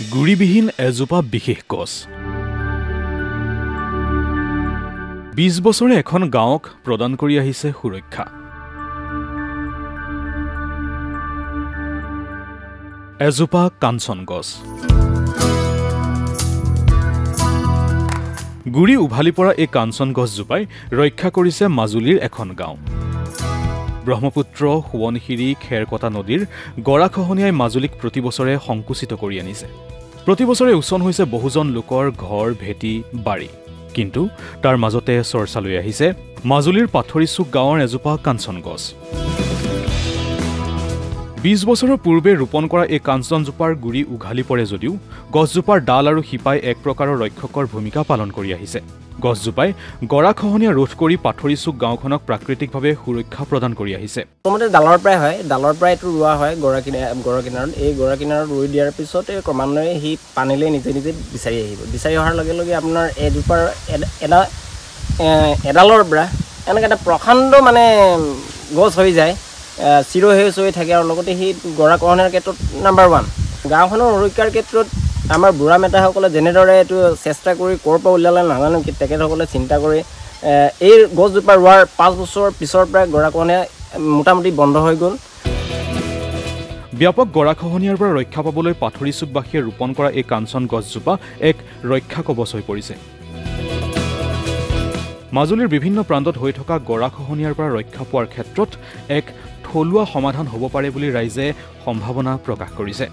গুৰিবিহীন এজোপা বিশেষ গছ ২০ বছৰে এখন গাঁৱক প্ৰদান কৰি আহিছে সুৰক্ষা। এজোপা কাঞ্চন গছ গুৰি উভালি পৰা এই কাঞ্চন গছজোপাই ৰক্ষা কৰিছে মাজুলীৰ এখন গাঁও। ব্ৰহ্মপুত্ৰ, সোৱণশিৰি, খেৰকটা নদীৰ গৰাখহনীয়াই মাজুলীক প্ৰতি বছৰে সংকুচিত কৰি আনিছে। প্ৰতি বছৰে উচন হৈছে বহুজন লোকৰ ঘৰ, ভেটি, বাৰী। কিন্তু তাৰ মাজতে চৰ্চা লৈ আহিছে মাজুলীৰ পাথৰিচুক গাঁৱৰ এজোপা কাঞ্চন গছ। ২০ বছৰৰ পূৰ্বে ৰোপণ কৰা এই কাঞ্চনজোপাৰ গুৰি উঘালি পৰে যদিও গছজোপাৰ ডাল আৰু শিপাই এক প্ৰকাৰৰ ৰক্ষকৰ ভূমিকা পালন কৰি আহিছে। গছজোপাই গৰাখহনীয়া ৰোধ কৰি পাথৰিচুক গাঁওখনক প্ৰাকৃতিকভাৱে সুৰক্ষা প্ৰদান কৰি আহিছে। প্ৰথমতে ডালৰ পৰাই এইটো ৰোৱা হয় গড় কিনাৰত। এই গড় কিনাৰত ৰুই দিয়াৰ পিছত ক্ৰমান্বয়ে সি পানীলৈ নিজে নিজে বিচাৰি আহিব। বিচাৰি অহাৰ লগে লগে আপোনাৰ এজোপাৰ এডালৰ পৰা এনেকৈ এটা প্ৰকাণ্ড গছ হৈ যায়, চিৰসেউজ হৈ থাকে। আৰু লগতে সি গৰাখহনীয়াৰ ক্ষেত্ৰত নাম্বাৰ 1। গাঁওখনৰ সুৰক্ষাৰ ক্ষেত্ৰত আমাৰ বুঢ়া মেতাসকলে যেনেদৰে এইটো চেষ্টা কৰি ক'ৰ পৰা উলিয়ালে নাজানো, তেখেতসকলে চিন্তা কৰি এই গছজোপা ৰোৱাৰ 5 বছৰ পিছৰ পৰা গৰাখহনীয়া মোটামুটি বন্ধ হৈ গ'ল। ব্যাপক গৰাখহনীয়াৰ পৰা ৰক্ষা পাবলৈ পাথৰিচুকবাসীয়ে ৰোপণ কৰা এই কাঞ্চন গছজোপা এক ৰক্ষা কৱচ হৈ পৰিছে। মাজুলীৰ বিভিন্ন প্ৰান্তত হৈ থকা গৰাখহনীয়াৰ পৰা ৰক্ষা পোৱাৰ ক্ষেত্ৰত এক থলুৱা সমাধান হ'ব পাৰে বুলি ৰাইজে সম্ভাৱনা প্ৰকাশ কৰিছে।